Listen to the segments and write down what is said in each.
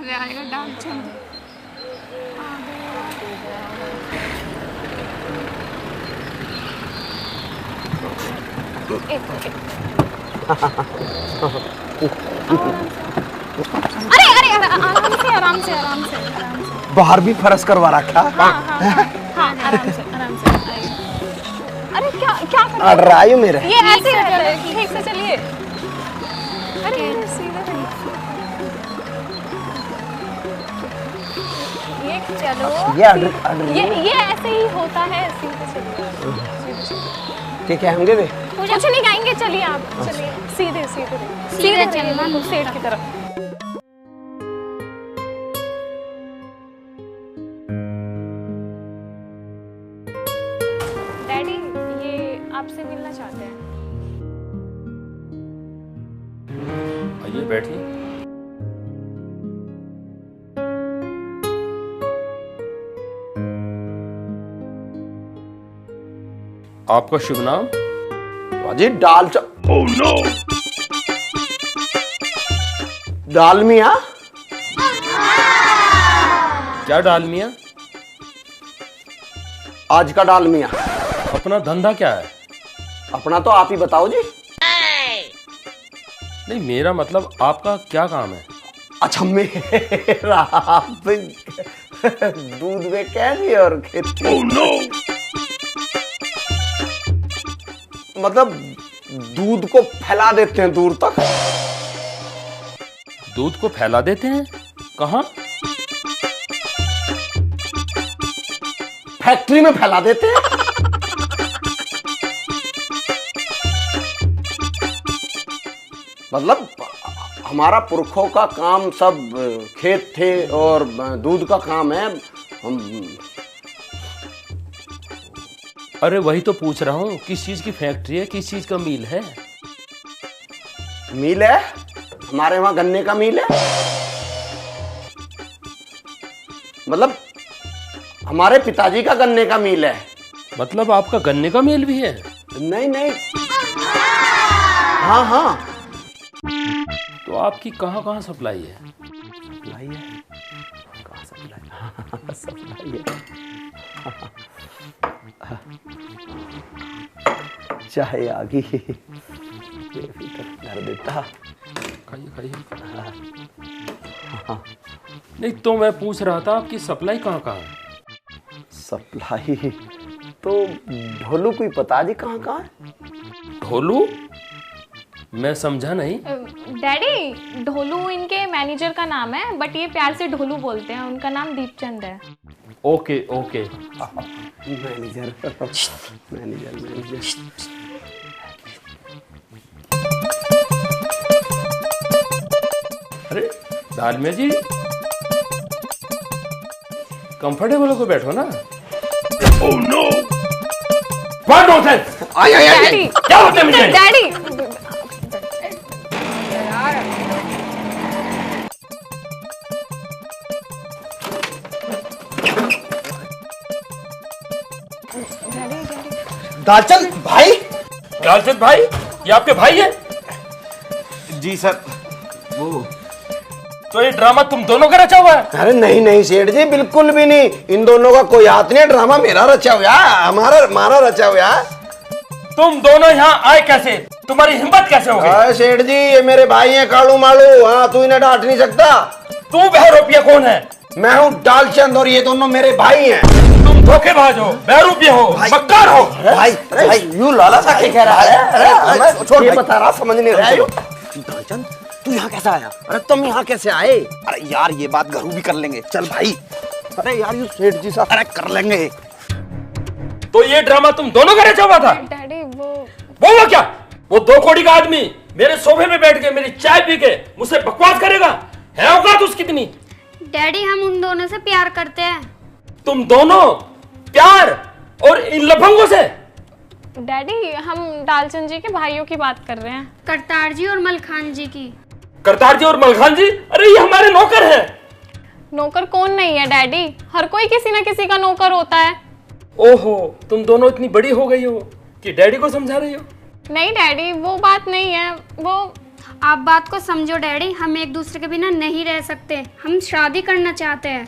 पहले आएगा दालचंद। अरे अरे आराम से आराम से आराम से आराम से। बाहर भी फर्श करवा रखा। हाँ आराम से आराम से। अरे क्या क्या कर अड़ रहा है मेरे। ये ऐसे रहता है, ठीक से चलिए। अरे सीधा ये चलो, ये ऐसे ही होता है, सीधे चलिए। ठीक है, होंगे वे कुछ नहीं गाएंगे, चलिए आप चलिए सीधे सीधे सीधे चलना सेठ की तरफ। डैडी ये आपसे मिलना चाहते हैं। आइए बैठिए। आपका शुभ नाम? जी डालमिया। क्या डालमिया? आज का डालमिया। अपना धंधा क्या है? अपना तो आप ही बताओ जी। नहीं, मेरा मतलब आपका क्या काम है? अच्छा मेरा दूध में कैदी और खेती। मतलब दूध को फैला देते हैं दूर तक। दूध को फैला देते हैं? कहाँ? फैक्ट्री में फैला देते हैं। मतलब हमारा पुरखों का काम सब खेत थे और दूध का काम है। हम अरे वही तो पूछ रहा हूँ, किस चीज की फैक्ट्री है, किस चीज का मिल है? मिल है, हमारे वहां गन्ने का मिल है। मतलब हमारे पिताजी का गन्ने का मिल है। मतलब आपका गन्ने का मिल भी है? नहीं नहीं, हाँ हाँ। तो आपकी कहाँ कहाँ सप्लाई है? सप्लाई है, कहाँ सप्लाई? सप्लाई है। चाहे आ गई, कर देता। खाइए खाइए। नहीं तो मैं पूछ रहा था आपकी सप्लाई कहाँ कहाँ है? सप्लाई तो ढोलू को ही पता जी कहाँ कहाँ है। ढोलू? मैं समझा नहीं। डैडी ढोलू इनके मैनेजर का नाम है, बट ये प्यार से ढोलू बोलते हैं। उनका नाम दीपचंद है। Okay okay. Manager manager manager. अरे दालमिया जी, कंफर्टेबल होकर बैठो ना। Oh no, what nonsense. I I I. Daddy क्या होता है मुझे? डैडी दालचंद भाई। दालचंद भाई, ये आपके भाई है? जी सर। वो तो ये ड्रामा तुम दोनों का रचा हुआ है? अरे नहीं नहीं सेठ जी, बिल्कुल भी नहीं। इन दोनों का कोई हाथ नहीं। ड्रामा मेरा रचा हुआ, हमारा रचा हुआ। तुम दोनों यहाँ आए कैसे? तुम्हारी हिम्मत कैसे हो गई? सेठ जी ये मेरे भाई हैं कालू मालू। हाँ, तू इन्हें डांट नहीं सकता। तू बहरूपिया कौन है? मैं हूँ दालचंद और ये दोनों मेरे भाई हैं। तुम धोखेबाज हो, बहरूपिया हो, मक्कार हो। भाई भाई यूं लाला सा क्या कह रहा है? अरे छोड़, ये बता रहा, समझ नहीं रहा। दालचंद तू यहाँ कैसा आया? अरे तुम यहाँ कैसे आए? अरे यार ये बात घरू भी कर लेंगे, चल भाई। अरे यार यू सेठ जी साहब, अरे कर लेंगे। तो ये ड्रामा तुम दोनों का रचा हुआ था? डैडी वो क्या? वो 2 कौड़ी का आदमी मेरे सोफे में बैठ के मेरी चाय पी के मुझसे बकवास करेगा? है औकात उसकी कितनी? डैडी हम उन दोनों से प्यार करते हैं। तुम दोनों प्यार? और इन लफंगों से? डैडी हम दालचंद जी के भाइयों की बात कर रहे हैं। करतार जी और मलखान जी की। करतार जी और मलखान जी? अरे ये हमारे नौकर हैं। नौकर कौन नहीं है डैडी? हर कोई किसी ना किसी का नौकर होता है। ओहो, तुम दोनों इतनी बड़ी हो गई हो कि डैडी को समझा रही हो? नहीं डैडी वो बात नहीं है। वो आप बात को समझो डैडी, हम एक दूसरे के बिना नहीं रह सकते। हम शादी करना चाहते हैं।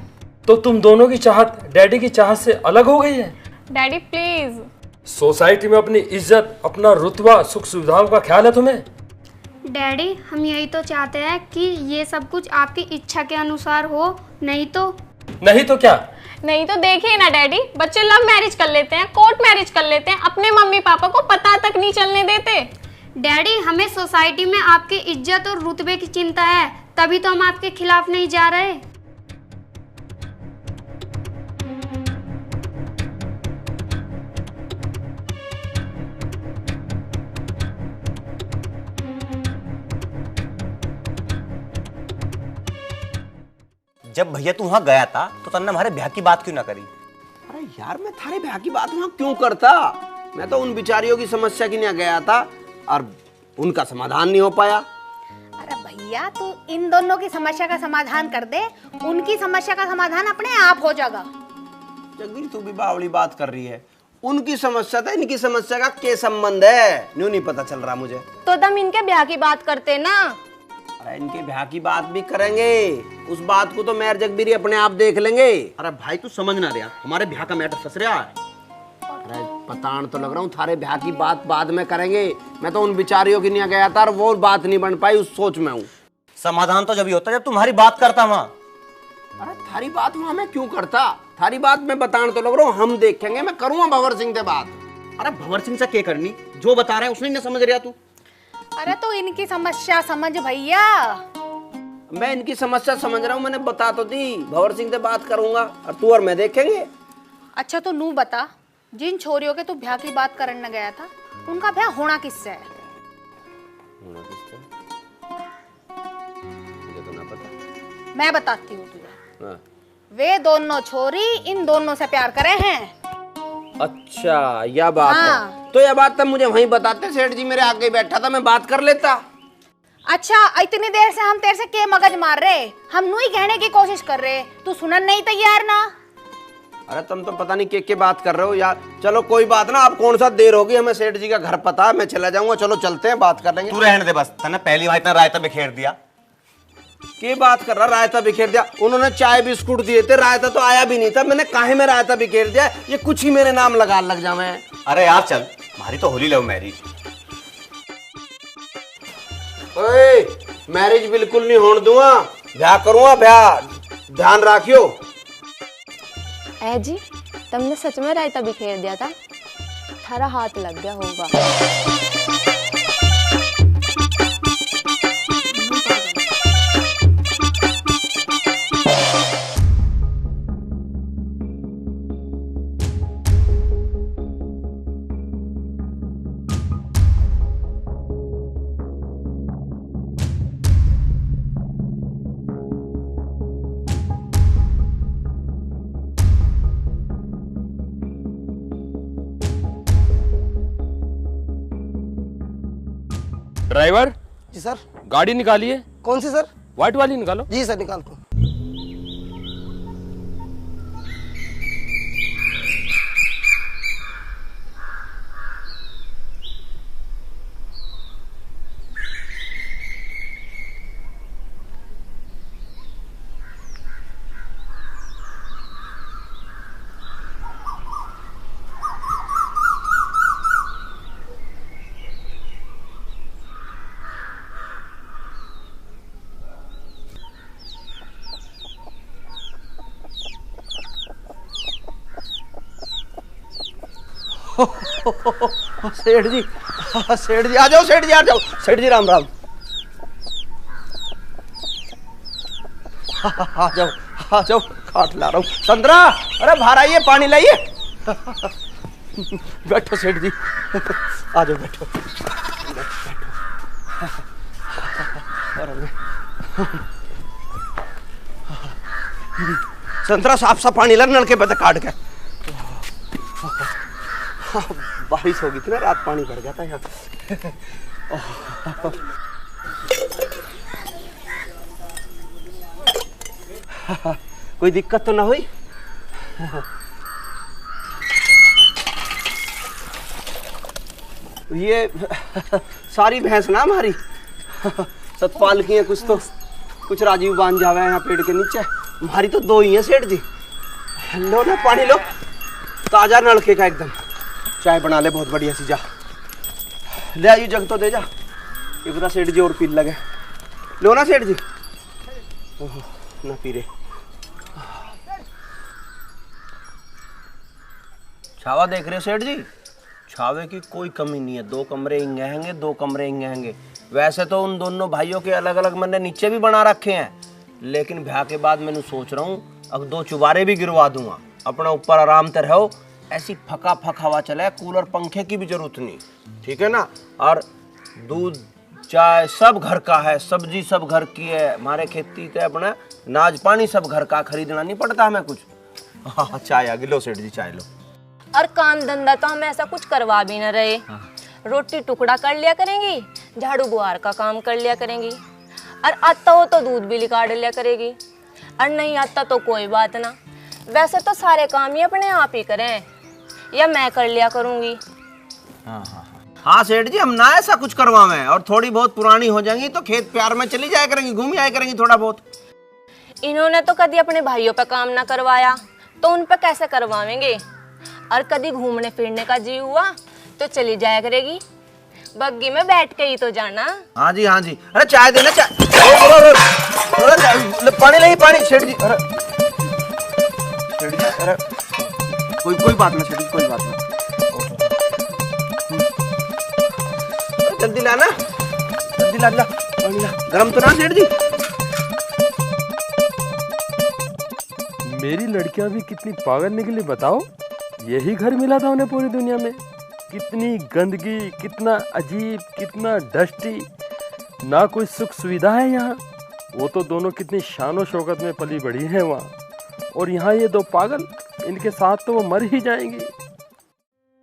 तो तुम दोनों की चाहत डैडी की चाहत से अलग हो गई है? Daddy please. सोसाइटी में अपनी इज्जत, अपना रुतबा, सुख सुविधाओं का ख्याल है तुम्हें? डैडी हम यही तो चाहते हैं कि ये सब कुछ आपकी इच्छा के अनुसार हो, नहीं तो क्या? नहीं तो देखिए ना डैडी, बच्चे लव मैरिज कर लेते हैं, कोर्ट मैरिज कर लेते हैं, अपने मम्मी पापा को पता तक नहीं चलने देते। डैडी हमें सोसाइटी में आपकी इज्जत और रुतबे की चिंता है, तभी तो हम आपके खिलाफ नहीं जा रहे। जब भैया तू वहां गया था तो तन्ने हमारे ब्याह की बात क्यों ना करी? अरे यार मैं थारे ब्याह की बात वहां क्यों करता? मैं तो उन बिचारियों की समस्या के लिए गया था और उनका समाधान नहीं हो पाया। अरे भैया तू इन दोनों की समस्या का समाधान कर दे, उनकी समस्या का समाधान अपने आप हो जाएगा। जगदीश तू भी बावली बात कर रही है। उनकी समस्या था, इनकी समस्या का क्या संबंध है? न्यू नहीं पता चल रहा मुझे। तो तुम इनके ब्याह की बात करते ना। अरे इनके ब्याह की बात भी करेंगे, उस बात को तो मैं जगबीरी अपने आप देख लेंगे। अरे भाई तू समझ ना रहा, हमारे ब्याह का मैटर फंस रहा है। अरे पतान तो लग रहा हूँ, थारे ब्याह की बात बाद में करेंगे। मैं तो उन बिचारियों की नहीं गया था और वो बात नहीं बन पाई, उस सोच में हूँ। समाधान तो जब ही होता जब तुम्हारी बात करता वहां। अरे थारी बात वहां मैं क्यों करता? थारी बात मैं बताने तो लग रहा हूँ, हम देखेंगे। मैं करूंगा भंवर सिंह से बात। अरे भंवर सिंह से क्या करनी, जो बता रहे हैं उसने नहीं समझ रहा तू। अरे तो इनकी समस्या समझ भैया। मैं इनकी समस्या समझ रहा हूँ, मैंने बता तो दी। भंवर सिंह से बात करूंगा और तू और मैं देखेंगे। अच्छा तो नू बता, जिन छोरियों के तू ब्याह की बात करने गया था उनका ब्याह होना किससे है? मुझे तो ना पता। मैं बताती हूँ तुझे। हाँ। वे दोनों छोरी इन दोनों से प्यार करे हैं। अच्छा यह बात हाँ। है, तो यह बात तब मुझे वहीं बताते। सेठ जी मेरे आगे बैठा था, मैं बात कर लेता। अच्छा इतनी देर से हम तेरे से के मगज मार रहे, हम नू ही कहने की कोशिश कर रहे, तू सुनन नहीं तैयार ना। अरे तुम तो पता नहीं के बात कर रहे हो यार। चलो कोई बात ना, आप कौन सा देर होगी, हमें सेठ जी का घर पता है, मैं चला जाऊंगा। चलो चलते हैं, बात कर लेंगे। तू रहने दे बस, तने पहली बार इतना रायता बिखेर दिया। के बात कर रहा, रायता बिखेर दिया? उन्होंने चाय बिस्कुट दिए थे, रायता तो आया भी नहीं था। मैंने काहे में रायता बिखेर दिया? ये कुछ ही मेरे नाम लग जावे। अरे यार चल, हमारी तो होली लव मैरिज। ओए मैरिज बिल्कुल नहीं होने दूंगा, ब्याह करूंगा, ब्याह ध्यान रखियो। ए जी, तुमने सच में रायता बिखेर दिया था? थारा हाथ लग गया होगा। ड्राइवर जी सर। गाड़ी निकालिए। कौन सी सर? व्हाइट वाली निकालो। जी सर निकालता हूँ। सेठ जी, सेठ जी आ जाओ, सेठ जी आ जाओ। सेठ जी राम राम। आ जाओ आ जाओ, खाट ला रहा हूँ। संतरा, अरे बाहर आइए, पानी लाइए। बैठो सेठ जी, आ जाओ बैठो। संतरा साफ सा पानी ला, नलके पे काट के। बारिश होगी थी ना रात, पानी भर गया था यहाँ। कोई दिक्कत तो ना हुई? ये सारी भैंस ना हमारी। सतपाल की है कुछ तो, कुछ राजीव बांध जावे यहाँ पेड़ के नीचे। हमारी तो 2 ही है सेठ जी। लो ना पानी लो, ताजा नलके का एकदम। चाय बना ले बहुत बढ़िया सी, जा ले आई जग तो दे जा। ये पता सेठ जी और पी लगे। लो ना सेठ जी। ओहो ना पी रहे। छावा देख रहे हो सेठ जी? छावे की कोई कमी नहीं है। 2 कमरे इंगे हैंगे, 2 कमरे इंगे हैंगे। वैसे तो उन दोनों भाइयों के अलग अलग मैंने नीचे भी बना रखे हैं, लेकिन ब्याह के बाद मैंने सोच रहा हूँ अब 2 चुबारे भी गिरवा दूंगा। अपना ऊपर आराम से रहो, ऐसी फका फक हवा चले, कूलर पंखे की भी जरूरत नहीं, ठीक है ना। और दूध चाय सब घर का है, सब्जी सब घर की है, हमारे खेती के अपना नाज पानी सब घर का, खरीदना नहीं पड़ता हमें कुछ। हाँ चाय आ गई, लो सेठ जी चाय लो। और काम धंधा तो हम ऐसा कुछ करवा भी न रहे। रोटी टुकड़ा कर लिया करेंगी, झाड़ू बुहार का काम कर लिया करेंगी, और आता हो तो दूध भी निकाल लिया करेगी, और नहीं आता तो कोई बात ना। वैसे तो सारे काम ही अपने आप ही करें, या मैं कर लिया करूंगी। हाँ सेठ जी, हम ना ऐसा कुछ करवावें, और थोड़ी बहुत पुरानी हो जाएंगी तो खेत प्यार में चली जाया करेंगी, घूम आया करेंगी थोड़ा बहुत। इन्होंने तो कभी अपने भाइयों पे काम ना करवाया, तो उन पे कैसे करवावेंगे। और कभी घूमने फिरने का जी हुआ तो चली जाया करेगी, बग्गी में बैठ के ही तो जाना। हाँ जी हाँ जी। अरे चाय देना, चाय। पानी नहीं, पानी सेठ जी। अरे सेठ जी, अरे कोई बात नहीं सेठ जी, कोई बात नहीं। जल्दी लाना, जल्दी ला पानी ला। गरम तो ना सेठ जी? मेरी लड़कियां भी कितनी पागल निकली बताओ। यही घर मिला था उन्हें पूरी दुनिया में। कितनी गंदगी, कितना अजीब, कितना डस्टी, ना कोई सुख सुविधा है यहाँ। वो तो दोनों कितनी शानो शौकत में पली बड़ी हैं वहाँ, और यहाँ ये 2 पागल, इनके साथ तो वो मर ही जाएंगी।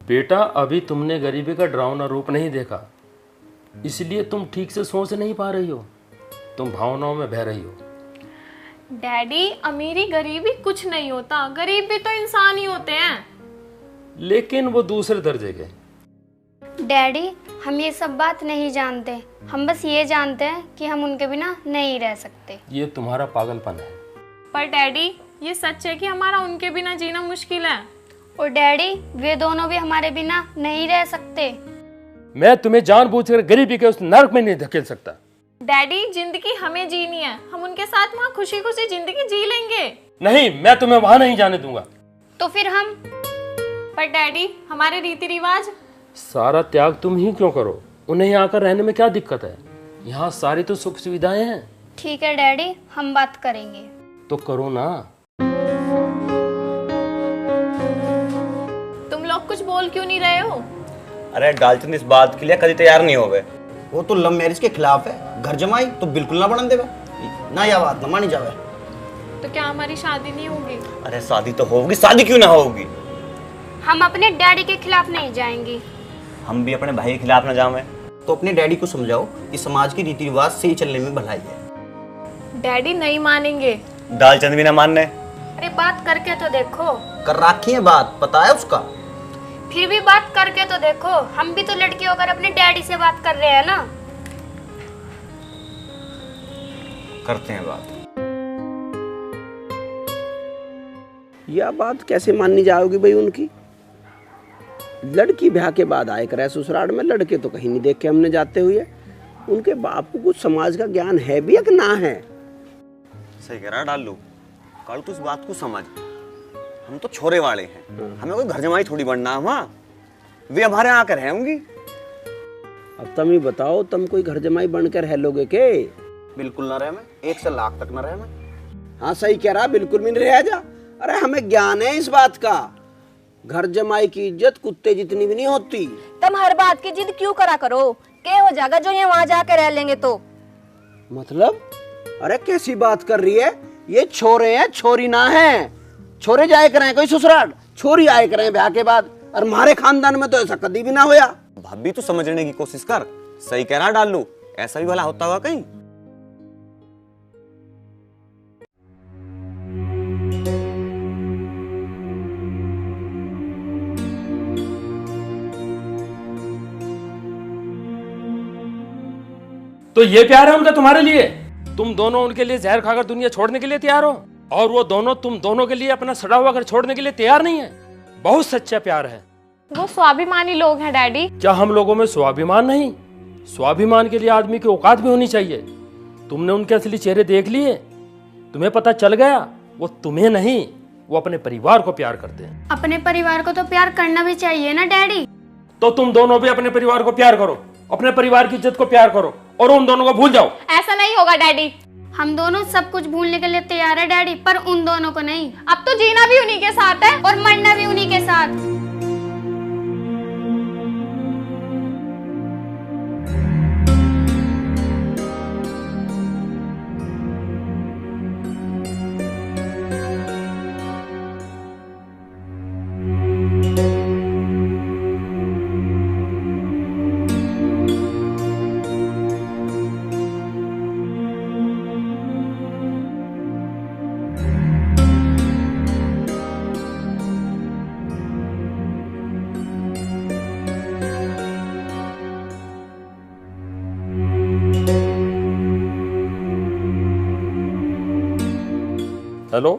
बेटा अभी तुमने गरीबी का डरावना रूप नहीं देखा, इसलिए तुम ठीक से सोच नहीं पा रही हो, तुम भावनाओं में बह रही हो। डैडी अमीरी गरीबी कुछ नहीं होता, गरीब भी तो इंसान ही होते हैं। लेकिन वो दूसरे दर्जे के। डैडी हम ये सब बात नहीं जानते, हम बस ये जानते हैं कि हम उनके बिना नहीं रह सकते। ये तुम्हारा पागलपन है। पर डैडी ये सच है कि हमारा उनके बिना जीना मुश्किल है। और डैडी वे दोनों भी हमारे बिना नहीं रह सकते। मैं तुम्हें जानबूझकर गरीबी के उस नरक में नहीं धकेल सकता। डैडी जिंदगी हमें जीनी है, हम उनके साथ वहाँ खुशी खुशी जिंदगी जी लेंगे। नहीं, मैं तुम्हें वहां नहीं जाने दूंगा। तो फिर हम? पर डैडी हमारे रीति रिवाज। सारा त्याग तुम ही क्यों करो, उन्हें यहाँ आकर रहने में क्या दिक्कत है? यहाँ सारी तो सुख सुविधाएं हैं। ठीक है डैडी, हम बात करेंगे। तो करो ना। तुम लोग कुछ बोल क्यों नहीं रहे हो? अरे डालचंद इस बात के लिए कभी तैयार नहीं हो गए। वो तो लव मैरिज के खिलाफ है, घर जमाई तो बिल्कुल ना बढ़न देवे ना, या बात ना मानी जावे। तो क्या हमारी शादी नहीं होगी? अरे शादी तो होगी, शादी क्यों ना होगी? हम अपने डैडी के खिलाफ नहीं जाएंगे। हम भी अपने भाई के खिलाफ ना जाएं। तो अपने डैडी को समझाओ कि समाज की रीति रिवाज से ही चलने में भलाई है। डैडी नहीं मानेंगे। डालचंद भी ना मानने। अरे बात करके तो देखो। कर राखी है बात, पता है उसका। फिर भी बात करके तो देखो, हम भी तो लड़की होकर अपने डैडी से बात कर रहे हैं ना। करते हैं बात। यह बात कैसे माननी जाओगी भाई उनकी? लड़की ब्याह के बाद आए करे ससुराल में, लड़के तो कहीं नहीं देखे हमने जाते हुए। उनके बाप को कुछ समाज का ज्ञान है भी या कि ना है? सही कह रहा डालू, कल तू इस बात को समझ। हम तो छोरे वाले हैं, हमें कोई घर जमाई थोड़ी बनना है वहाँ। वे हमारे यहाँ आकर रहेंगी। अब तुम ही बताओ, तुम कोई घर जमाई बनकर रह लोगे के? बिल्कुल ना रहे, मैं 1 से लाख तक ना रहे मैं। हाँ सही कह रहा, बिल्कुल भी नहीं रह जा। अरे हमें ज्ञान है इस बात का, घर जमाई की इज्जत कुत्ते जितनी भी नहीं होती। तुम हर बात की जिद क्यों करा करो? क्या हो जाएगा जो ये वहां जाके रह लेंगे तो? मतलब? अरे कैसी बात कर रही है? ये छोरे हैं, छोरी ना है। छोरे जाए करें कोई ससुराल, छोरी आए करें ब्याह के बाद। और हमारे खानदान में तो ऐसा कभी भी ना होया। भाभी तू समझने की कोशिश कर। सही कह रहा डालू, ऐसा भी भला होता होगा कहीं? तो ये प्यार है उनका तुम्हारे लिए? तुम दोनों उनके लिए जहर खाकर दुनिया छोड़ने के लिए तैयार हो, और वो दोनों तुम दोनों के लिए अपना सड़ा हुआ घर छोड़ने के लिए तैयार नहीं है। बहुत सच्चा प्यार है। वो स्वाभिमानी लोग हैं डैडी। क्या हम लोगों में स्वाभिमान नहीं? स्वाभिमान के लिए आदमी की औकात भी होनी चाहिए। तुमने उनके असली चेहरे देख लिए, तुम्हें पता चल गया वो तुम्हें नहीं, वो अपने परिवार को प्यार करते हैं। अपने परिवार को तो प्यार करना भी चाहिए ना डैडी। तो तुम दोनों भी अपने परिवार को प्यार करो, अपने परिवार की इज्जत को प्यार करो, और उन दोनों को भूल जाओ। ऐसा नहीं होगा डैडी। हम दोनों सब कुछ भूलने के लिए तैयार है डैडी, पर उन दोनों को नहीं। अब तो जीना भी उन्हीं के साथ है और मरना भी उन्हीं के साथ। हेलो,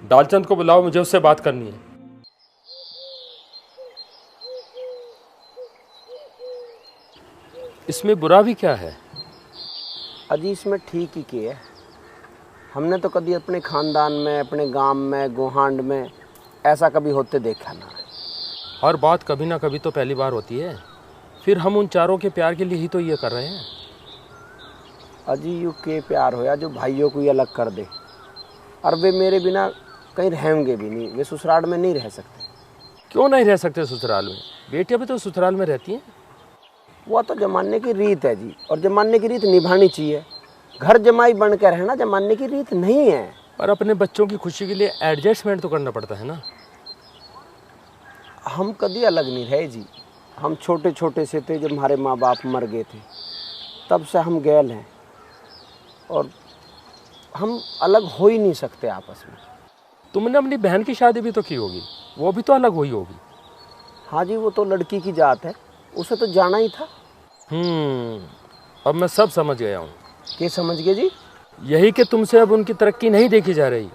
डालचंद को बुलाओ, मुझे उससे बात करनी है। इसमें बुरा भी क्या है? अजी इसमें ठीक ही की है। हमने तो कभी अपने खानदान में, अपने गांव में, गोहांड में ऐसा कभी होते देखा ना है। हर बात कभी ना कभी तो पहली बार होती है। फिर हम उन चारों के प्यार के लिए ही तो ये कर रहे हैं। अजी यू के प्यार होया जो भाइयों को ही अलग कर दे, और वे मेरे बिना कहीं रहेंगे भी नहीं। वे ससुराल में नहीं रह सकते। क्यों नहीं रह सकते ससुराल में? बेटियां भी तो ससुराल में रहती हैं। वो तो जमाने की रीत है जी, और जमाने की रीत निभानी चाहिए। घर जमाई बनकर रहना जमाने की रीत नहीं है। पर अपने बच्चों की खुशी के लिए एडजस्टमेंट तो करना पड़ता है ना। हम कभी अलग नहीं रहे जी। हम छोटे छोटे से थे जब हमारे माँ बाप मर गए थे, तब से हम गैल हैं, और हम अलग हो ही नहीं सकते आपस में। तुमने अपनी बहन की शादी भी तो की होगी, वो भी तो अलग हुई होगी। हाँ जी, वो तो लड़की की जात है, उसे तो जाना ही था। अब मैं सब समझ गया हूँ। क्या समझ गए जी? यही कि तुमसे अब उनकी तरक्की नहीं देखी जा रही।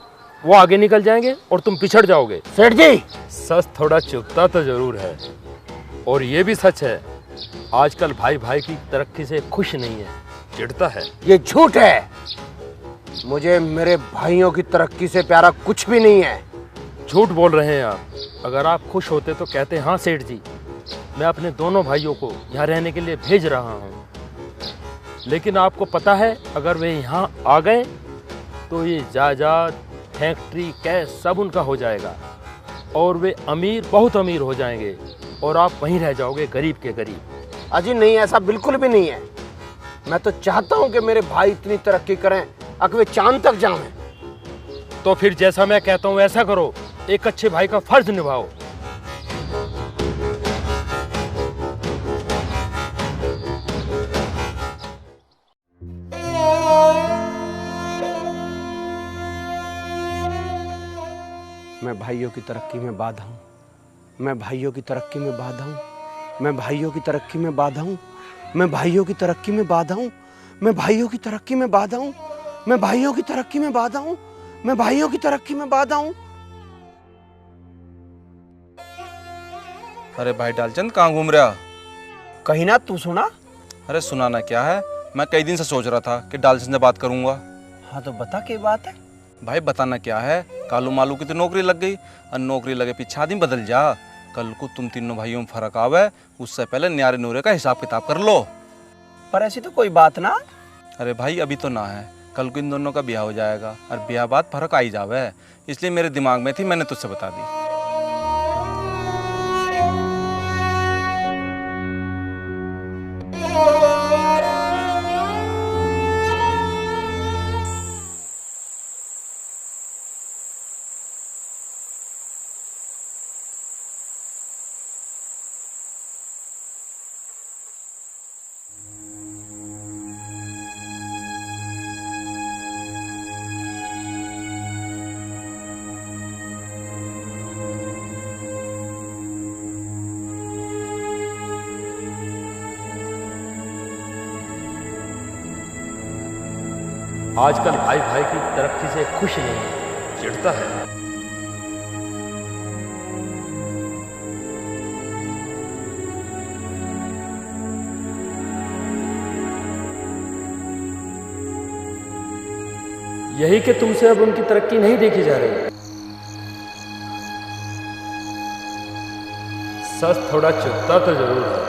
वो आगे निकल जाएंगे और तुम पिछड़ जाओगे। सेठ जी, सच थोड़ा चुभता तो जरूर है, और ये भी सच है आजकल भाई भाई की तरक्की से खुश नहीं है, चिढ़ता है। ये झूठ है। मुझे मेरे भाइयों की तरक्की से प्यारा कुछ भी नहीं है। झूठ बोल रहे हैं आप। अगर आप खुश होते तो कहते हाँ सेठ जी, मैं अपने दोनों भाइयों को यहाँ रहने के लिए भेज रहा हूँ। लेकिन आपको पता है अगर वे यहाँ आ गए तो ये जायदाद, फैक्ट्री, कैश सब उनका हो जाएगा, और वे अमीर, बहुत अमीर हो जाएंगे, और आप वहीं रह जाओगे गरीब के गरीब। अजी नहीं, ऐसा बिल्कुल भी नहीं है। मैं तो चाहता हूँ कि मेरे भाई इतनी तरक्की करें कि वे चांद तक जाएं। तो फिर जैसा मैं कहता हूँ वैसा करो, एक अच्छे भाई का फर्ज निभाओ। मैं भाइयों की तरक्की में बाधा हूँ। मैं भाइयों की तरक्की में बाधा हूँ। मैं भाइयों की तरक्की में बाधा हूँ। मैं भाइयों की तरक्की में बाधा हूँ। मैं भाइयों की तरक्की में बाधा हूँ। मैं भाइयों की तरक्की में बाधा हूँ। मैं भाइयों की तरक्की में बाधा हूँ। अरे भाई डालचंद, कहाँ घूम रहा? कहीं ना, तू सुना? अरे सुनाना क्या है, मैं कई दिन से सोच रहा था कि डालचंद से बात करूंगा। हाँ तो बता क्या बात है? भाई बताना क्या है, कालू मालू की तो नौकरी लग गई, और नौकरी लगे पीछे आदमी बदल जा। कल को तुम तीनों भाइयों में फर्क आवे, उससे पहले न्यारे नूरे का हिसाब किताब कर लो। पर ऐसी तो कोई बात ना। अरे भाई अभी तो ना है, कल को इन दोनों का ब्याह हो जाएगा, और ब्याह बाद फर्क आई जावे, इसलिए मेरे दिमाग में थी, मैंने तुझसे बता दी। आजकल भाई भाई की तरक्की से खुश नहीं है, चिढ़ता है। यही कि तुमसे अब उनकी तरक्की नहीं देखी जा रही। सच थोड़ा चुभता तो जरूर है।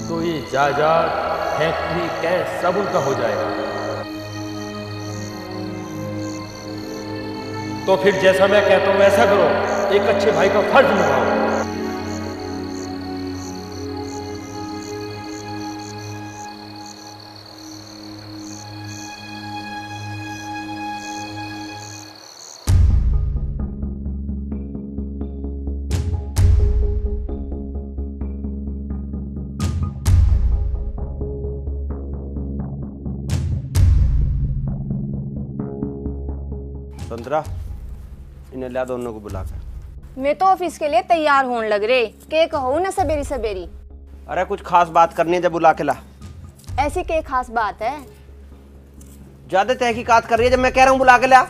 तो ये जायदाद, फैक्ट्री, कैश सब उनका हो जाएगा। तो फिर जैसा मैं कहता हूं वैसा करो, एक अच्छे भाई का फर्ज निभाओ। संतरा, इन्हें ला दोनों को बुलाकर। मैं तो ऑफिस के लिए तैयार होने लग रहे, के कहो ना सबेरी सबेरी। अरे कुछ खास बात करनी है, जब बुला के ला। ऐसी के खास बात है? ज्यादा तहकीकात कर रही है, जब मैं कह रहा हूँ बुला के ला।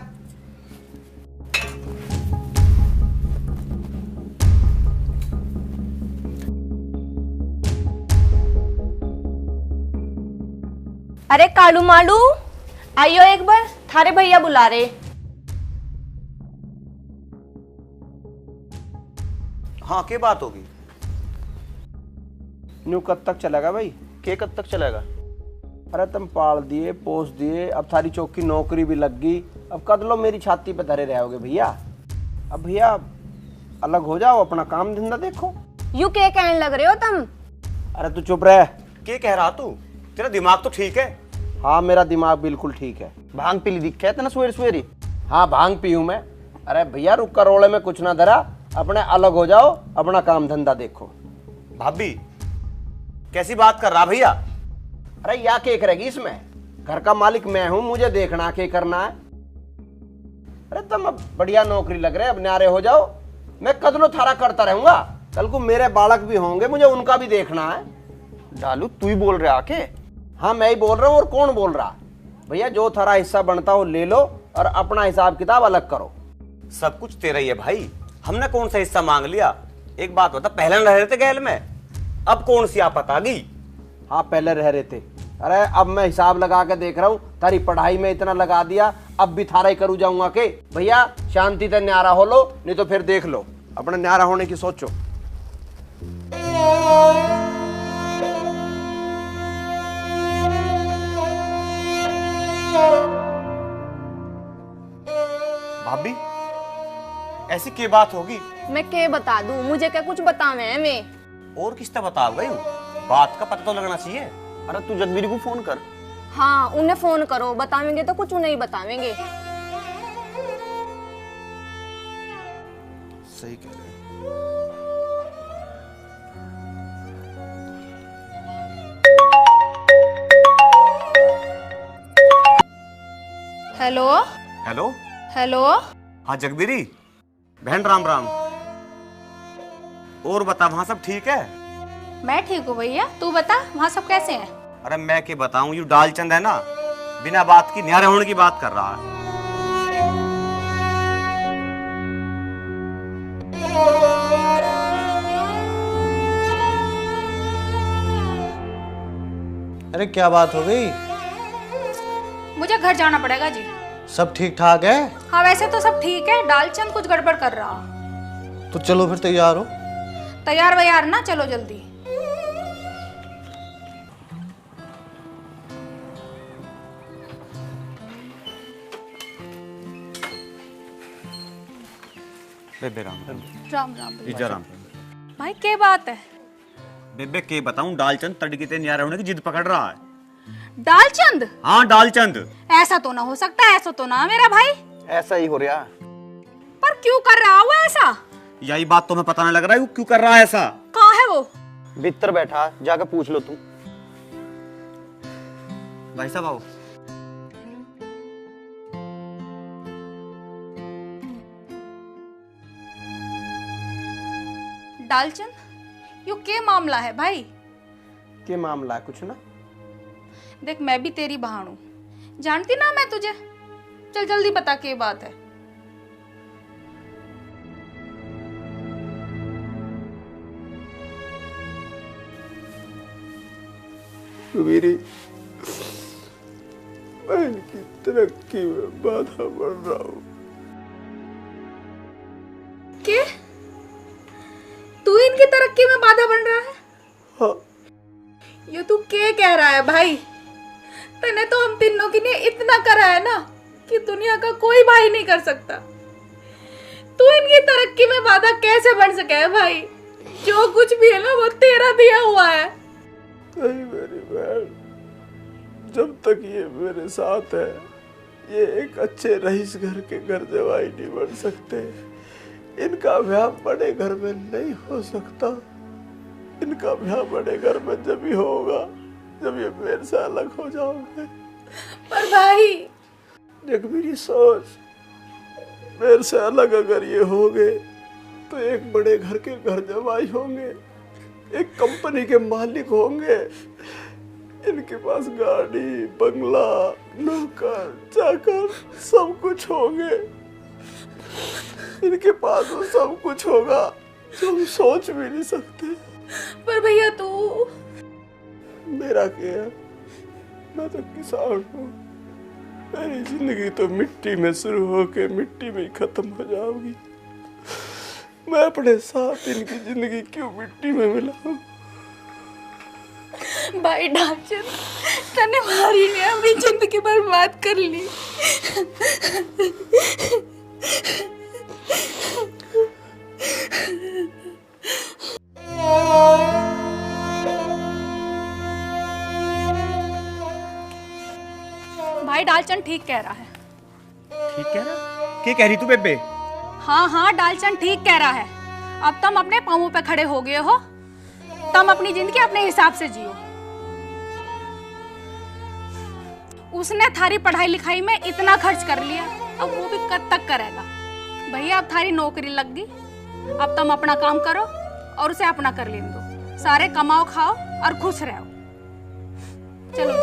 अरे कालू मालू आइयो एक बार, थारे भैया बुला रहे। हाँ, क्या बात होगी? न्यू कब तक चलेगा भाई? के कब तक चलेगा? अरे तुम पाल दिए, पोस दिए, अब थारी चौक की नौकरी भी लग गई, अब कद लो मेरी छाती पे धरे रहोगे भैया। अब भैया अलग हो जाओ, अपना काम धंधा देखो। यू के कहने लग रहे हो तुम? अरे तू चुप रह। क्या कह रहा तू? तेरा दिमाग तो ठीक है? हाँ मेरा दिमाग बिल्कुल ठीक है। भांग पीली दिख है ना सवेरे सवेरे? हाँ भांग पीऊं मैं। अरे भैया रुक कर रोले में कुछ ना धरा, अपने अलग हो जाओ, अपना काम धंधा देखो। भाभी कैसी बात कर रहा भैया? अरे या के करेगी इसमें? घर का मालिक मैं हूं, मुझे देखना के करना है। अरे तुम अब बढ़िया नौकरी लग रहे, अब न्यारे हो जाओ, मैं कदलो थारा करता रहूंगा। कल को मेरे बालक भी होंगे, मुझे उनका भी देखना है। डालू तू ही बोल रहा आके? हाँ मैं ही बोल रहा हूँ, और कौन बोल रहा? भैया जो थारा हिस्सा बनता हो ले लो, और अपना हिसाब किताब अलग करो। सब कुछ तेरा ही है भाई, हमने कौन सा हिस्सा मांग लिया? एक बात बता, पहले रह रहे थे गैल में, अब कौन सी आफत आ गई? हाँ पहले रह रहे थे। अरे अब मैं हिसाब लगा के देख रहा हूँ, तारी पढ़ाई में इतना लगा दिया, अब भी थारा ही करू जाऊंगा के। भैया शांति से न्यारा हो लो, नहीं तो फिर देख लो, अपने न्यारा होने की सोचो। भाभी ऐसी क्या बात होगी? मैं के बता दूं, मुझे क्या कुछ बतावे है मैं? और किसने बता गई? बात का पता तो लगना चाहिए। अरे तू जगवीर को फोन कर। हाँ उन्हें फोन करो, बतावेंगे तो कुछ नहीं बतावेंगे। सही कह रहे। Hello hello. हेलो। हाँ जगबीरी बहन, राम राम। और बता, वहाँ सब ठीक है? मैं ठीक हूँ भैया, तू बता वहाँ सब कैसे हैं? अरे मैं क्या बताऊं, यू डालचंद है ना, बिना बात की न्यारे होने की बात कर रहा है। अरे क्या बात हो गई? मुझे घर जाना पड़ेगा जी। सब ठीक ठाक है? हाँ वैसे तो सब ठीक है, डालचंद कुछ गड़बड़ कर रहा। तो चलो फिर तैयार हो। तैयार वैयार ना, चलो जल्दी। बेबे राम राम। राम राम इजा राम। भाई क्या बात है? बेबे के बताऊं, डालचंद तड़के ते न्यारे होने की जिद पकड़ रहा है। डालचंद? हाँ डालचंद। ऐसा तो ना हो सकता, ऐसा तो ना मेरा भाई। ऐसा ही हो रहा। पर क्यों कर रहा वो ऐसा? यही बात तो मैं पता नहीं लग रहा है, क्यों कर रहा है ऐसा। कहाँ है वो? भीतर बैठा, जाकर पूछ लो तुम। भाई साहब आओ। डालचंद यू के मामला है भाई? के मामला है कुछ ना? देख मैं भी तेरी बहन हूँ, जानती ना मैं तुझे। चल जल्दी बता के बात है। मेरी बहन की तरक्की में बाधा बन रहा हूँ। के तू इनकी तरक्की में बाधा बन रहा है? हाँ। ये तू के कह रहा है भाई? तने तो हम तीनों की ने इतना करा है ना कि दुनिया का कोई भाई नहीं कर सकता। तू इनकी तरक्की में बाधा कैसे बन सके है भाई? जो कुछ भी है ना वो तेरा दिया हुआ है। नहीं मेरी बहन, जब तक ये मेरे साथ है ये एक अच्छे रईस घर के घर जवाई नहीं बन सकते। इनका ब्याह बड़े घर में नहीं हो सकता। इनका ब्याह बड़े घर में जब ही होगा जब ये मेरे से अलग हो जाओगे। पर भाई देख मेरी सोच, मेरे से अलग अगर ये होंगे तो एक बड़े घर के घर जवाई होंगे, एक कंपनी के मालिक होंगे। इनके पास गाड़ी बंगला नौकर चाकर सब कुछ होंगे। इनके पास वो सब कुछ होगा जो हम सोच भी नहीं सकते। पर भैया तू मेरा क्या, मैं तो किसान हूँ। मेरी जिंदगी तो मिट्टी में शुरू होके मिट्टी में ही खत्म हो जाओगी। मैं अपने साथ इनकी जिंदगी क्यों मिट्टी में मिलाऊं? भाई डालचंद, तने मारी ने अपनी जिंदगी बर्बाद कर ली। भाई डालचंद ठीक कह रहा है। ठीक कह रहा? क्या कह रही तू बेबे? हाँ हाँ डालचंद ठीक कह रहा है। अब तुम अपने पांवों पे खड़े हो गए हो, तुम अपनी जिंदगी अपने हिसाब से जियो। उसने थारी पढ़ाई लिखाई में इतना खर्च कर लिया, अब वो भी कब तक करेगा? भैया अब थारी नौकरी लग गई, अब तुम अपना काम करो और उसे अपना कर लेने दो। सारे कमाओ खाओ और खुश रहो। चलो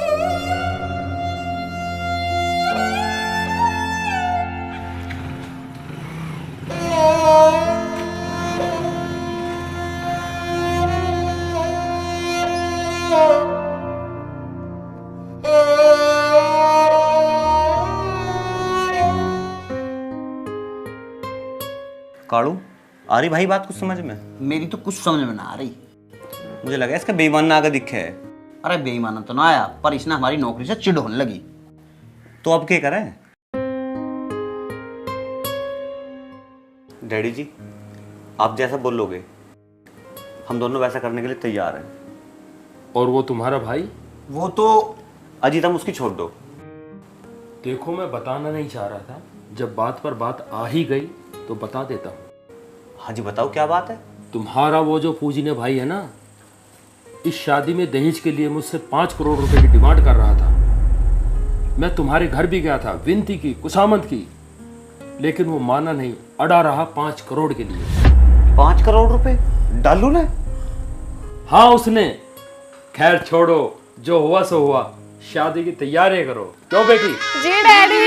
कालू, आ रही भाई बात कुछ समझ में? मेरी तो कुछ समझ में ना आ रही। मुझे लगा इसका बेईमान ना आगे दिखे है। अरे बेईमान तो ना आया, पर इसने हमारी नौकरी से चिढ़ होने लगी। तो अब क्या करें? डैडी जी, आप जैसा बोलोगे हम दोनों वैसा करने के लिए तैयार हैं। और वो तुम्हारा भाई? वो तो अजीत, हम उसकी छोड़ दो। देखो मैं बताना नहीं चाह रहा था, जब बात पर बात आ ही गई तो बता देता हूँ। हाँ जी बताओ, क्या बात है? तुम्हारा वो जो पूजनीय भाई है ना, इस शादी में दहेज के लिए मुझसे 5 करोड़ रुपए की डिमांड कर रहा था। मैं तुम्हारे घर भी गया था, विनती की, कुशामत की, लेकिन वो माना नहीं, अड़ा रहा 5 करोड़ के लिए। 5 करोड़ रुपए डालू ने? हाँ उसने। खैर छोड़ो, जो हुआ सो हुआ, शादी की तैयारी करो। क्यों बेटी? जी डैडी।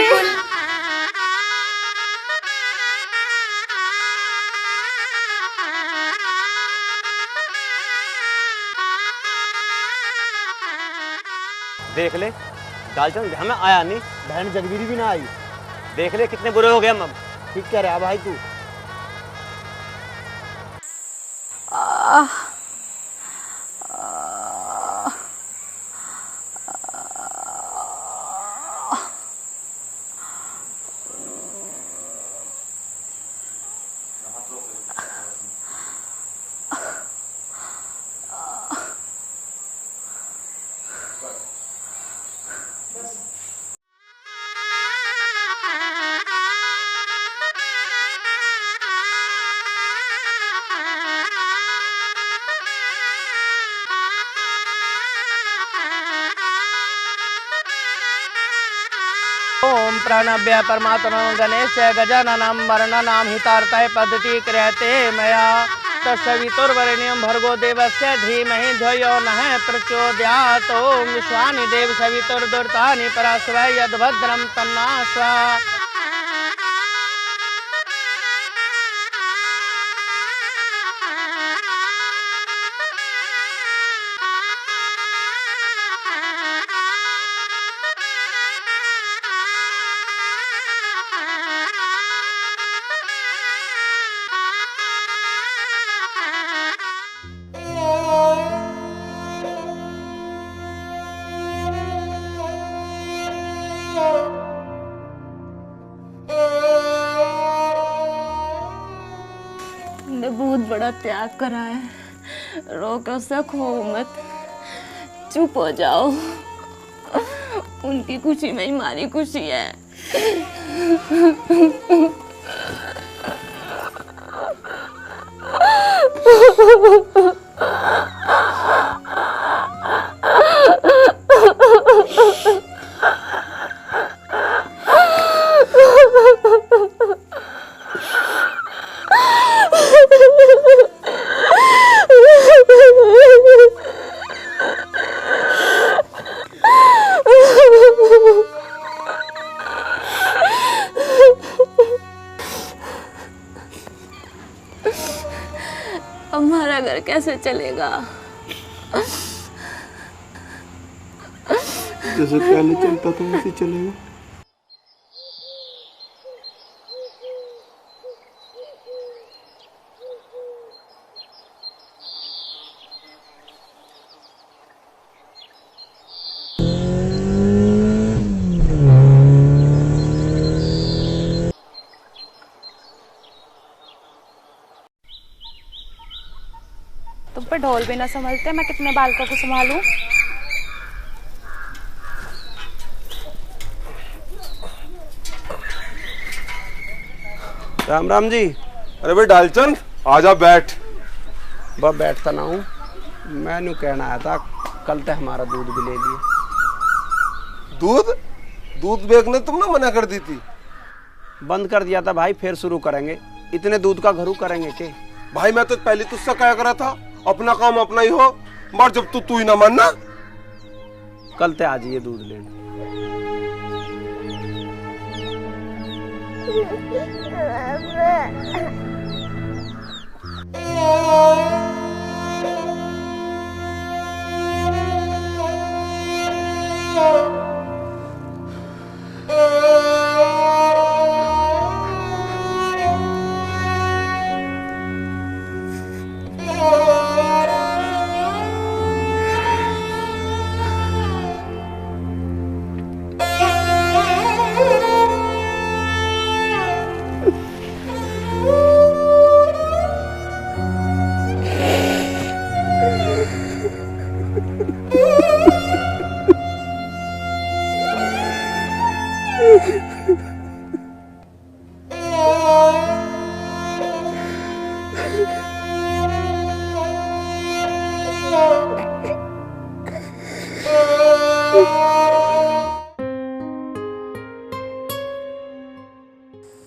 देख ले डालचंद हमें आया नहीं, बहन जगवीरी भी ना आई। देख ले कितने बुरे हो गए हम अब। ठीक कह रहा भाई तू। ओम प्रणव्य परमात्मा गणेश गजाननम वर्णनम हितार्थय पद्धति क्रियते मया तत्सवितुर्वरेण्यं भर्गो देवस्य धीमहि धियो यो नः प्रचोदयात्। ओम विश्वानि देव सवितुर्दुर्तानि परास्वः यद्भद्रं तन्नास्वा। तुमने बहुत बड़ा त्याग करा है, रोको सको मत, चुप हो जाओ। उनकी खुशी में हमारी खुशी है। हमारा घर कैसे चलेगा? जैसे पहले चलता था वैसे चलेगा। तुम पे ढोल भी ना संभलते, मैं कितने बालकों को संभालूं? राम राम जी। अरे भाई डालचंद, आजा बैठ। बस बैठता ना हूँ, मैंने कहना आया था कल तक हमारा दूध भी ले लिया। दूध दूध बेचने तुमने मना कर दी थी। बंद कर दिया था भाई, फिर शुरू करेंगे। इतने दूध का घरू करेंगे के? भाई मैं तो पहले तुझसे कहा करा था अपना काम अपना ही हो, मगर जब तू ही ना मानना। कल ते आ जाइए दूध लेने।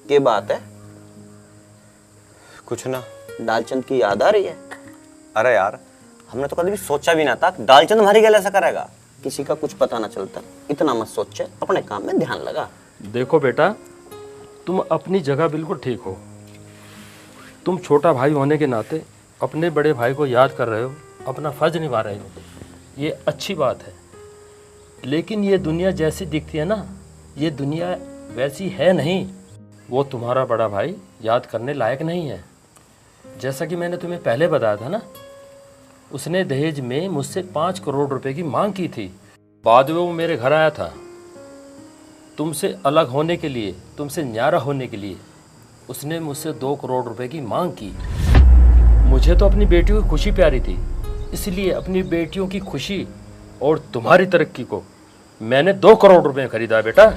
ये बात है? कुछ ना। डालचंद की याद आ रही है? अरे यार, हमने तो कभी भी सोचा भी ना था डालचंद हमारी गैल ऐसा करेगा। किसी का कुछ पता ना चलता। इतना मत सोचे, अपने काम में ध्यान लगा। देखो बेटा, तुम अपनी जगह बिल्कुल ठीक हो। तुम छोटा भाई होने के नाते अपने बड़े भाई को याद कर रहे हो, अपना फर्ज निभा रहे हो, ये अच्छी बात है। लेकिन ये दुनिया जैसी दिखती है ना, ये दुनिया वैसी है नहीं। वो तुम्हारा बड़ा भाई याद करने लायक नहीं है। जैसा कि मैंने तुम्हें पहले बताया था ना, उसने दहेज में मुझसे 5 करोड़ रुपए की मांग की थी। बाद में वो मेरे घर आया था तुमसे अलग होने के लिए, तुमसे न्यारा होने के लिए। उसने मुझसे 2 करोड़ रुपए की मांग की। मुझे तो अपनी बेटियों की खुशी प्यारी थी, इसलिए अपनी बेटियों की खुशी और तुम्हारी तरक्की को मैंने 2 करोड़ रुपए खरीदा बेटा।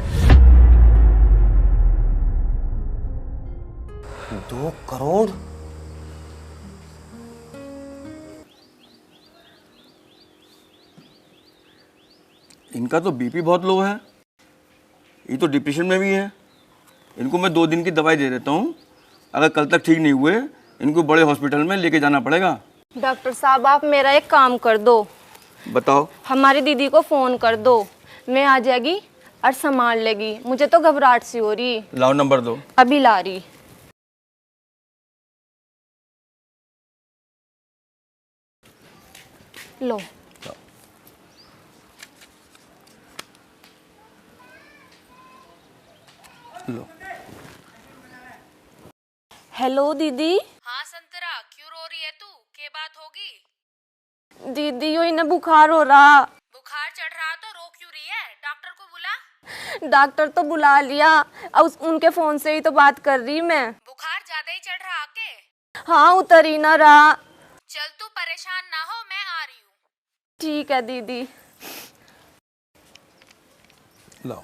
2 करोड़? इनका तो बीपी बहुत लो है, ये तो डिप्रेशन में भी है। इनको मैं 2 दिन की दवाई दे देता हूँ, अगर कल तक ठीक नहीं हुए इनको बड़े हॉस्पिटल में लेके जाना पड़ेगा। डॉक्टर साहब आप मेरा एक काम कर दो, बताओ। हमारी दीदी को फोन कर दो, मैं आ जाएगी और संभाल लेगी। मुझे तो घबराहट सी हो रही। लाओ नंबर दो। अभी ला रही। लो। लो। हेलो दीदी। हाँ संतरा, क्यों रो रही है तू? क्या बात होगी? दीदी यो इन्हें बुखार हो रहा। बुखार चढ़ रहा तो रो क्यों रही है? डॉक्टर को बुला। डॉक्टर तो बुला लिया, अब उनके फोन से ही तो बात कर रही मैं। बुखार ज्यादा ही चढ़ रहा के? हाँ उतर ही ना रहा। चल तू परेशान ना हो, मैं आ रही हूँ। ठीक है दीदी। लाओ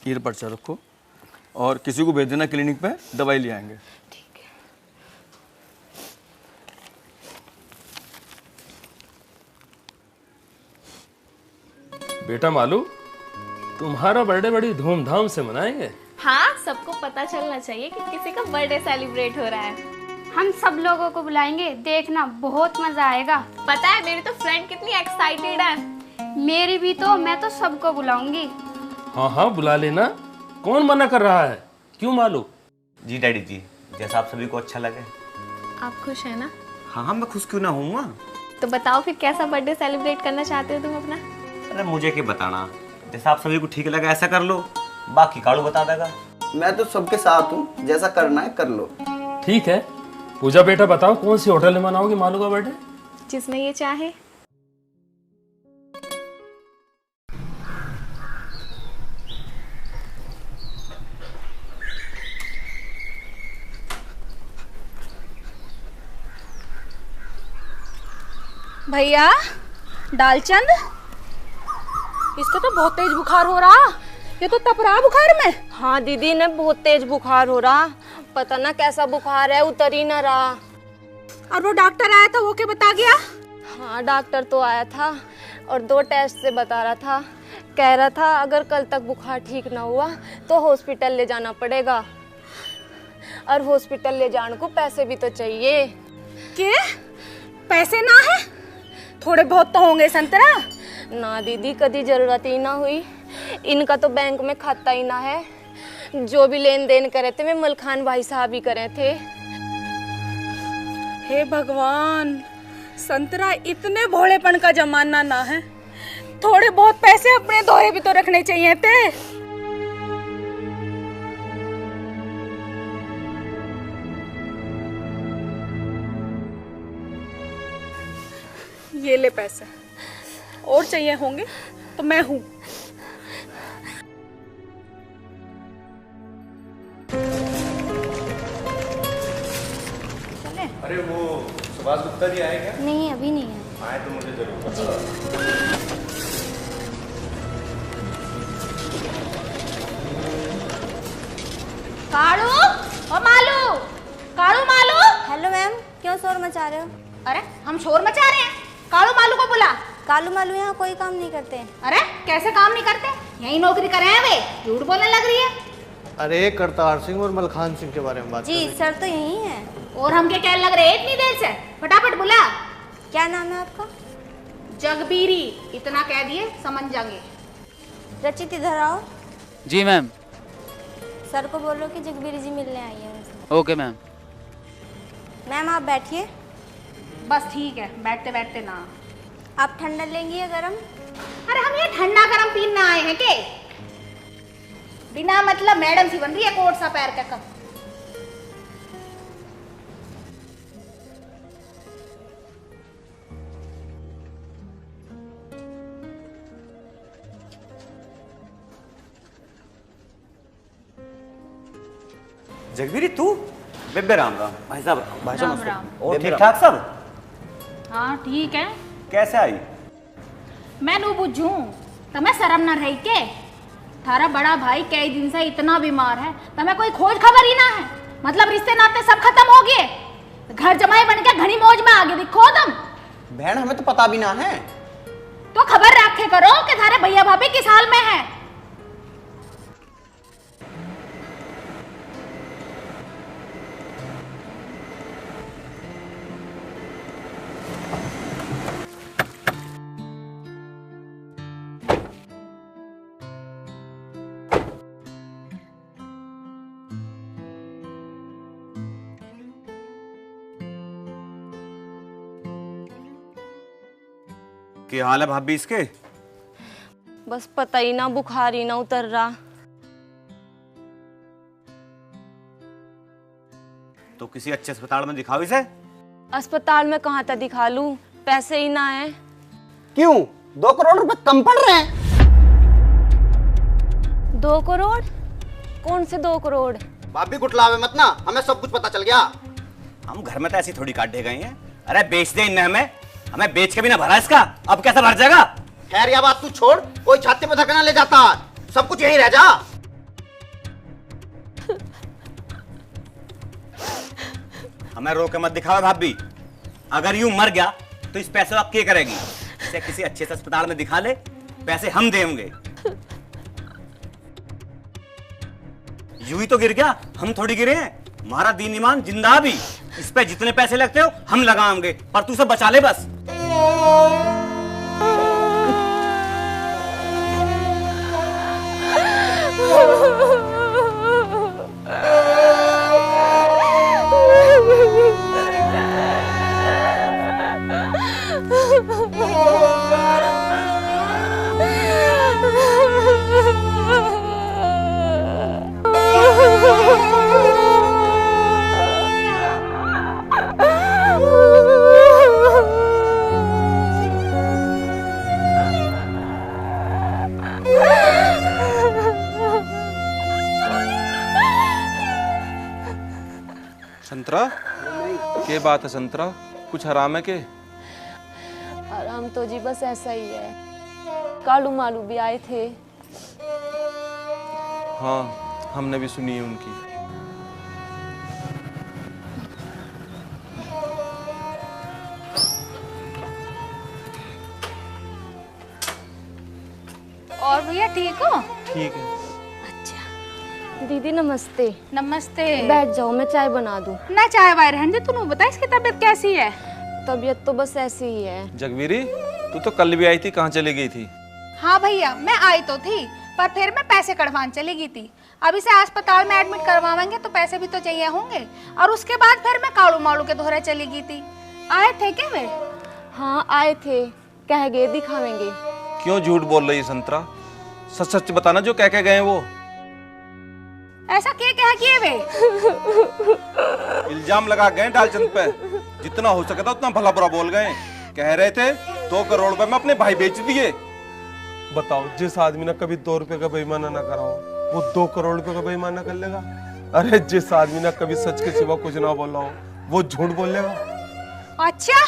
ये पर्चा रखो और किसी को भेज देना क्लिनिक पे, दवाई ले आएंगे। ठीक है। बेटा मालू, तुम्हारा बर्थडे बड़ी धूमधाम से मनाएंगे। हाँ, सबको पता चलना चाहिए कि किसी का बर्थडे सेलिब्रेट हो रहा है। हम सब लोगों को बुलाएंगे, देखना बहुत मजा आएगा। पता है मेरी तो फ्रेंड कितनी एक्साइटेड है। मेरी भी तो, मैं तो सबको बुलाऊंगी। हाँ हाँ बुला लेना, कौन मना कर रहा है? क्यों मालू? जी डैडी जी, जैसा आप सभी को अच्छा लगे। आप खुश है ना? हाँ मैं खुश क्यों ना हूँ। तो बताओ फिर कैसा बर्थडे सेलिब्रेट करना चाहते हो तुम अपना? अरे मुझे क्या बताना, जैसा आप सभी को ठीक लगा ऐसा कर लो, बाकी कालू बता देगा। मैं तो सबके साथ हूँ, जैसा करना है कर लो। ठीक है। पूजा बेटा बताओ कौन सी होटल में मनाओगी मालू का बर्थडे? जिसमें ये चाहे। भैया डालचंद, इसको तो बहुत तेज बुखार हो रहा। ये तो तप रहा बुखार में। हाँ दीदी ने बहुत तेज बुखार हो रहा, पता ना कैसा बुखार है, उतर ही ना रहा। और वो डॉक्टर आया था, वो क्या बता गया? हाँ डॉक्टर तो आया था और 2 टेस्ट से बता रहा था, कह रहा था अगर कल तक बुखार ठीक ना हुआ तो हॉस्पिटल ले जाना पड़ेगा, और हॉस्पिटल ले जाने को पैसे भी तो चाहिए। क्या पैसे ना है? थोड़े बहुत तो होंगे संतरा। ना दीदी कभी जरूरत ही ना हुई, इनका तो बैंक में खाता ही ना है। जो भी लेन देन करे थे मैं मलखान भाई साहब ही करे थे। हे भगवान, संतरा इतने भोलेपन का जमाना ना है, थोड़े बहुत पैसे अपने दोहरे भी तो रखने चाहिए थे। ये ले पैसे, और चाहिए होंगे तो मैं हूं। अरे वो सुभाष गुप्ता जी आए क्या? नहीं अभी नहीं है। आए तो मुझे जरूर बताओ। कालू ओ मालू, कालू मालू। हेलो मैम, क्यों शोर मचा रहे हो? अरे हम शोर मचा रहे हैं, कालू मालू को बुला। कालू मालू यहाँ कोई काम नहीं करते। अरे कैसे काम नहीं करते? यही नौकरी कर रहे हैं वे, झूठ बोलने लग रही है। अरे करतार सिंह और मलखान सिंह के बारे में बात जी सर तो यही है। और हम क्या कहने लग रहे हैं इतनी देर से? फटाफट बुला। क्या नाम है आपका? जगबीरी, इतना कह दिए समझ जाएंगे। रचित इधर आओ। जी मैम। सर को बोलो कि जगबीरी जी मिलने आई है उनसे। Okay ma'am. मैम आप बैठिए। बस ठीक है, बैठते बैठते ना। आप ठंडा लेंगी या गरम? अरे हम ये ठंडा गरम पीना आए हैं के? बिना मतलब मैडम सी बन रही है, कोट सा पैर का कब। जगबीरी तू? बेबे राम राम। भाई साहब राम राम। और ठीक ठाक सब? हाँ ठीक है। कैसे आई? मैं नू बुझू तमें शर्म न रही के? थारा बड़ा भाई कई दिन से इतना बीमार है, तमें कोई खोज खबर ही ना है। मतलब रिश्ते नाते सब खत्म हो गए, घर जमाई बन के घनी मौज में आगे दिखो तुम। बहन हमें तो पता भी ना है। तो खबर रखे करो कि थारे भैया भाभी किस हाल में है। क्या हाल है भाभी इसके? बस पता ही ना, बुखार ही ना उतर रहा। तो किसी अच्छे अस्पताल में दिखाओ इसे। अस्पताल में कहाँ तक दिखा लूं, पैसे ही ना है। क्यों? 2 करोड़ रुपए कम पड़ रहे हैं। 2 करोड़? कौन से 2 करोड़? भाभी गुटलावे मत ना, हमें सब कुछ पता चल गया। हम घर में तो ऐसी थोड़ी काटे गए हैं। अरे बेच दे इनने हमें बेच के भी ना भरा इसका, अब कैसा भर जाएगा? खैर यह बात तू छोड़, कोई छाती पे धक्का ले जाता, सब कुछ यही रह जा। हमें रो के मत दिखाओ भाभी। अगर यूं मर गया तो इस पैसे आप क्या करेगी? इसे किसी अच्छे से अस्पताल में दिखा ले, पैसे हम देंगे। यूं ही तो गिर गया, हम थोड़ी गिरे हैं। हमारा दीन ईमान जिंदा भी। इस पे जितने पैसे लगते हो हम लगाएंगे, पर तू सब बचा ले बस। संतरा, क्या बात है संतरा? कुछ हराम है के? आराम तो जी बस ऐसा ही है। कालू मालू भी आए थे। हाँ, हमने भी सुनी है उनकी। और भैया ठीक हो? ठीक है। दीदी नमस्ते। नमस्ते। बैठ जाओ, मैं चाय बना दूं। ना चाय वाय रहने दे, तू बता इसकी तबीयत कैसी है? तबीयत तो बस ऐसी ही है। जगवीरी, तू तो कल भी आई थी, कहाँ चली गई थी? हाँ भैया, मैं आई तो थी, पर फिर मैं पैसे कढ़वाने चली गई थी। अब इसे अस्पताल में एडमिट करवाएंगे तो पैसे भी तो चाहिए होंगे, और उसके बाद फिर मैं कालू मालू के दोहरे चली गई थी। आए थे क्या वे? हाँ आए थे, कह गए दिखावेंगे। क्यों झूठ बोल रही है संतरा? सच सच बताना, जो कह के गए वो। ऐसा क्या कह किए वे? इल्जाम लगा गए डालचंद पे। जितना हो सके था उतना भला बुरा बोल गए। कह रहे थे 2 करोड़ रुपए में अपने भाई बेच दिए। बताओ, जिस आदमी ने कभी 2 रुपए का बेईमाना ना करा हो, वो 2 करोड़ रुपए का बेईमाना कर लेगा? अरे जिस आदमी ने कभी सच के सिवा कुछ ना बोला हो, वो झूठ बोल लेगा? अच्छा,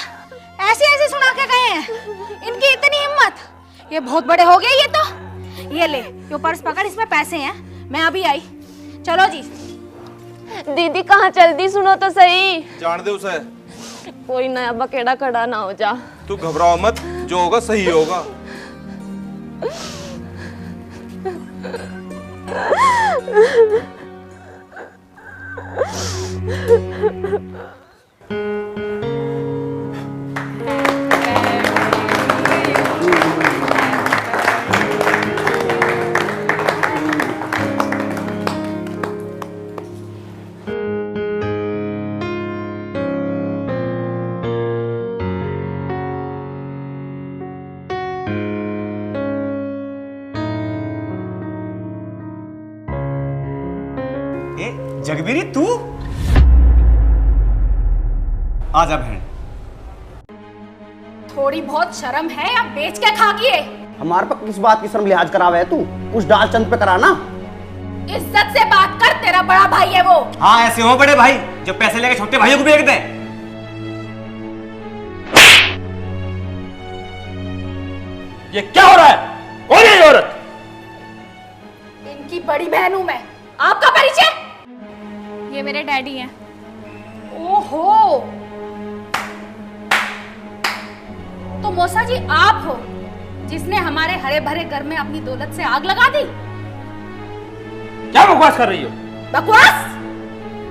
ऐसे ऐसे सुना के गए हैं? इनकी इतनी हिम्मत! ये बहुत बड़े हो गए ये तो। ये ले, ये पर्स पकड़, इसमें पैसे हैं। मैं अभी आई। चलो जी। दीदी कहाँ चल दी, सुनो तो सही। जान दे उसे। कोई नया बकेड़ा खड़ा ना हो जा। तू घबराओ मत, जो होगा सही होगा। जगवीरी, तू आजा बहन। थोड़ी बहुत शर्म है या बेच के खा गए? हमारे पर किस बात की शर्म लिहाज करावे है तू? उस डालचंद पे करा ना। इज्जत से बात कर, तेरा बड़ा भाई है वो। हाँ, ऐसे हो बड़े भाई जो पैसे लेके छोटे भाइयों को बेच दें। ये क्या हो रहा है? कौन है ये औरत? इनकी बड़ी बहन हूं मैं। आपका परिचय? ये मेरे डैडी हैं। ओहो, तो मौसा जी आप हो जिसने हमारे हरे भरे घर में अपनी दौलत से आग लगा दी? क्या बकवास कर रही हो? बकवास?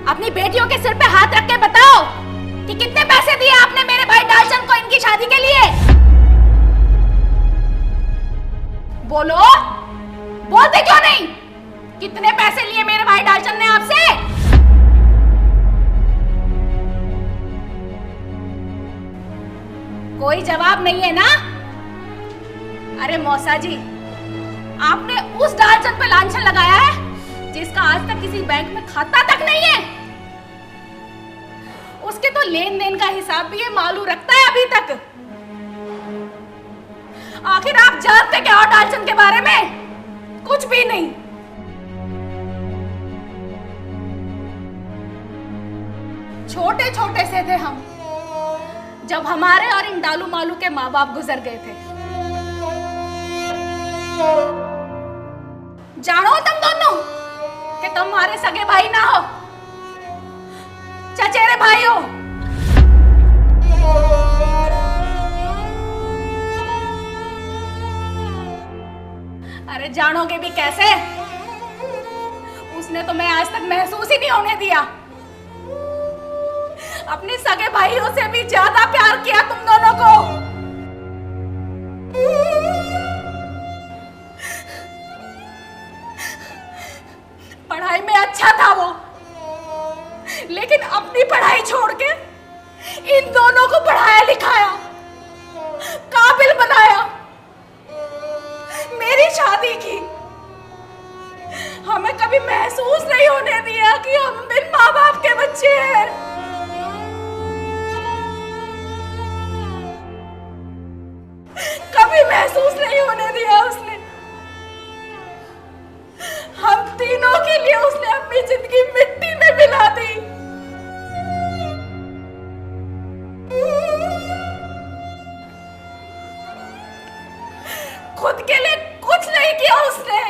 अपनी बेटियों के सिर पे हाथ रख के बताओ कि कितने पैसे दिए आपने मेरे भाई डालचंद को इनकी शादी के लिए? बोलो, बोलते क्यों नहीं? कितने पैसे लिए मेरे भाई डालचंद ने आपसे? कोई जवाब नहीं है ना? अरे मौसा जी, आपने उस डालचंद पे लांछन लगाया है जिसका आज तक किसी बैंक में खाता तक नहीं है। उसके तो लेन देन का हिसाब भी ये मालूम रखता है अभी तक। आखिर आप जानते क्या हो डालचंद के बारे में? कुछ भी नहीं। छोटे छोटे से थे हम जब हमारे और इन डालू मालू के माँ बाप गुजर गए थे। जानो तुम दोनों कि तुम हमारे सगे भाई ना हो, चचेरे भाई हो। अरे जानोगे भी कैसे? उसने तो मैं आज तक महसूस ही नहीं होने दिया। अपने सगे भाइयों से भी ज्यादा प्यार किया तुम दोनों को। पढ़ाई में अच्छा था वो, लेकिन अपनी पढ़ाई छोड़ के इन दोनों को पढ़ाया लिखाया, काबिल बनाया, मेरी शादी की। हमें कभी महसूस नहीं होने दिया कि हम बिन माँ बाप के बच्चे हैं। कभी महसूस नहीं होने दिया उसने। हम तीनों के लिए उसने अपनी जिंदगी मिट्टी में मिला दी। खुद के लिए कुछ नहीं किया उसने,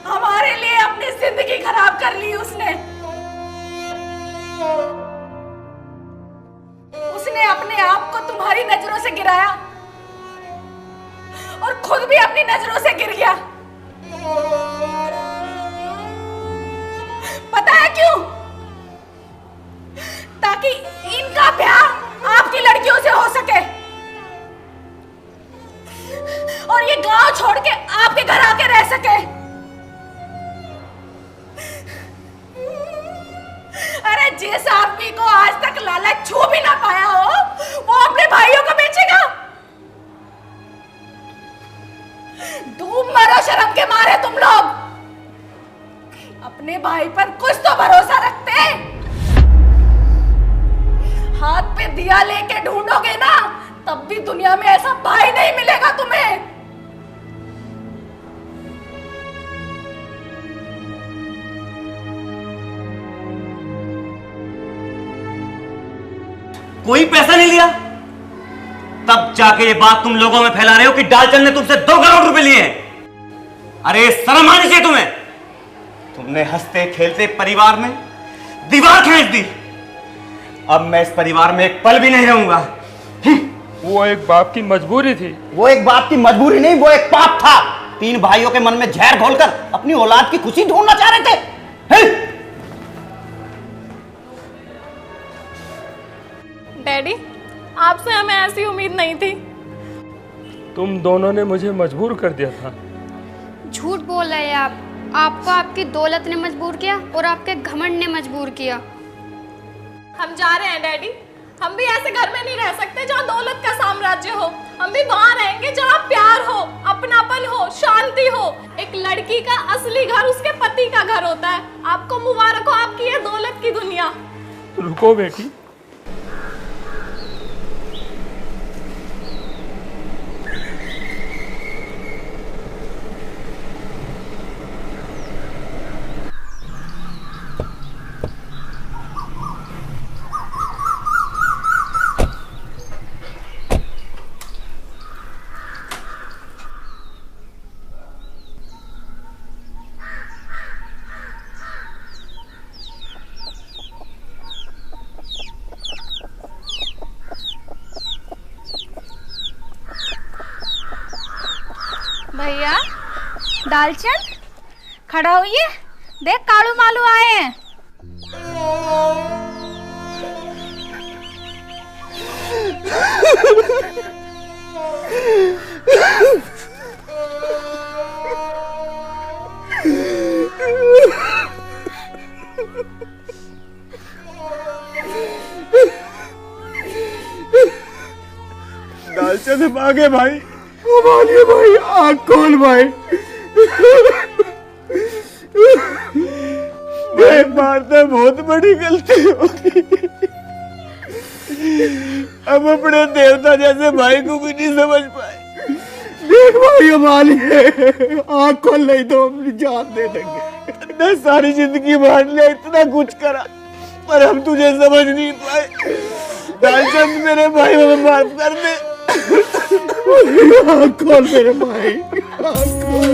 हमारे लिए अपनी जिंदगी खराब कर ली उसने। उसने अपने आप को तुम्हारी नजरों से गिराया और खुद भी अपनी नजरों से गिर गया। पता है क्यों? ताकि इनका ब्याह आपकी लड़कियों से हो सके और ये गांव छोड़ के आपके घर आके रह सके। अरे जिस आदमी को आज तक लालच छू भी ना पाया हो, वो अपने भाइयों को बेचेगा? डूब मरो शर्म के मारे तुम लोग। अपने भाई पर कुछ तो भरोसा रखते। हाथ पे दिया लेके ढूंढोगे ना, तब भी दुनिया में ऐसा भाई नहीं मिलेगा तुम्हें। कोई पैसा नहीं लिया, तब जाके ये बात तुम लोगों में फैला रहे हो कि डालचंद ने तुमसे 2 करोड़ रुपए लिए हैं। अरे शर्म आनी चाहिए तुम्हें। तुमने हंसते खेलते परिवार में दीवार खींच दी। अब मैं इस परिवार में एक पल भी नहीं रहूंगा। वो एक बाप की मजबूरी थी। वो एक बाप की मजबूरी नहीं, वो एक पाप था। 3 भाइयों के मन में जहर घोलकर अपनी औलाद की खुशी ढूंढना चाह रहे थे। डैडी, आपसे हमें ऐसी उम्मीद नहीं थी। तुम दोनों ने मुझे मजबूर कर दिया था। झूठ बोल रहे हैं आप। आपको आपकी दौलत ने मजबूर किया और आपके घमंड ने मजबूर किया। हम जा रहे हैं डैडी। हम भी ऐसे घर में नहीं रह सकते जहाँ दौलत का साम्राज्य हो। हम भी वहाँ रहेंगे जहाँ प्यार हो, अपनापन हो, शांति हो। एक लड़की का असली घर उसके पति का घर होता है। आपको मुबारक हो आपकी ये दौलत की दुनिया। रुको बेटी, भैया डालचंद खड़ा होइए, देख कालू मालू आए हैं। डालचंद भागे भाई। मानिए भाई, आँख खोल भाई। भाई मारते बहुत बड़ी गलती होगी। अब अपने देवता जैसे भाई को भी नहीं समझ पाए। देख भाई मानिए, आँख खोल नहीं तो अपनी जान दे देंगे। इतना सारी जिंदगी बांट लिया, इतना कुछ करा, पर हम तुझे समझ नहीं पाए। दालचंद मेरे भाई, हमें माफ कर दे। आँख खोल मेरे भाई, आँख खोल।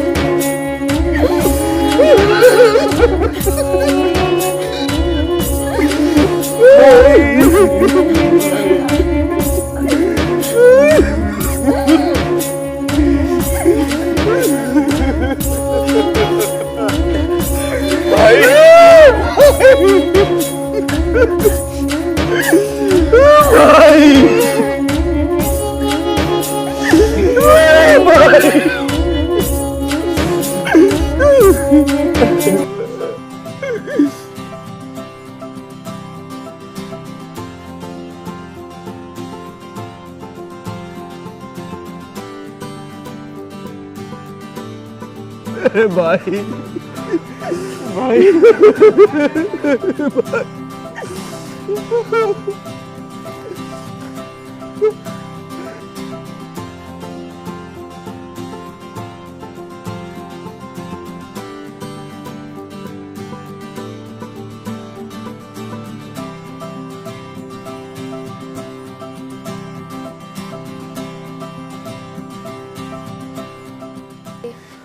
भाई भाई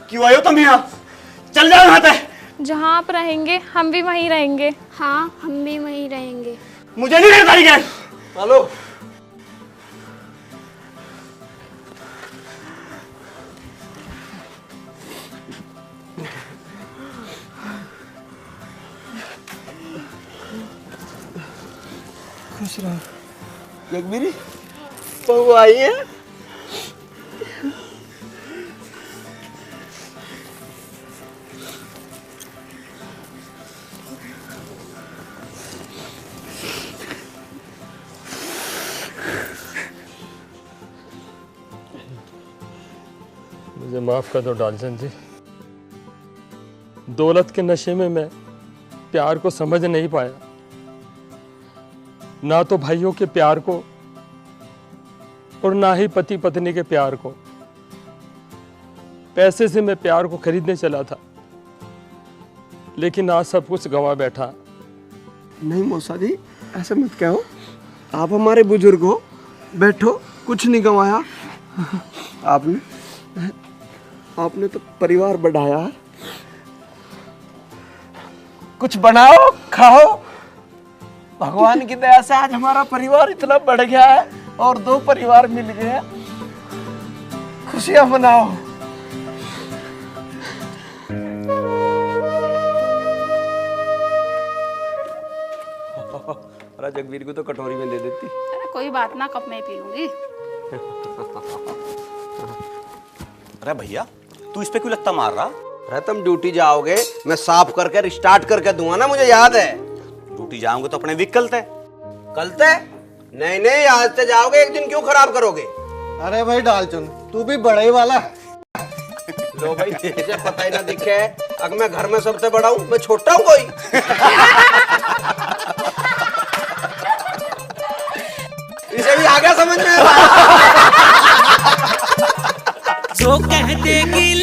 क्यों आए हो तुम यहाँ? चल जाओ यहाँ से। जहाँ आप रहेंगे हम भी वहीं रहेंगे। हाँ, हम भी वहीं रहेंगे। मुझे नहीं रहता है। हेलो, खुश रहो। जगबीरी बहू आई है। मुझे माफ कर दो डालचंद जी। दौलत के नशे में मैं प्यार को समझ नहीं पाया, ना तो भाइयों के प्यार को और ना ही पति पत्नी के प्यार को। पैसे से मैं प्यार को खरीदने चला था, लेकिन आज सब कुछ गंवा बैठा। नहीं मौसा जी, ऐसे मत कहो। आप हमारे बुजुर्ग हो, बैठो, कुछ नहीं गंवाया। आपने तो परिवार बढ़ाया है। कुछ बनाओ, खाओ। भगवान की दया से आज हमारा परिवार इतना बढ़ गया है और 2 परिवार मिल गए हैं। खुशियां मनाओ। अरे जगवीर को तो कटोरी में दे देती। अरे कोई बात ना, कप में पी लूंगी। अरे भैया, तू इस पे क्यों लगता मार रहा? अरे तुम ड्यूटी जाओगे, मैं साफ करके रिस्टार्ट करके दूंगा ना, मुझे याद है। ड्यूटी जाओगे तो अपने व्हीकल थे। कल थे? नहीं नहीं, आज से जाओगे, एक दिन क्यों खराब करोगे? अरे भाई डालचंद, तू भी बड़ा ही वाला है। लो भाई, इसे पता ही ना दिखे, अगर मैं घर में सबसे बड़ा हूँ, मैं छोटा हूँ कोई? इसे भी आ गया समझ में। जो कहते कि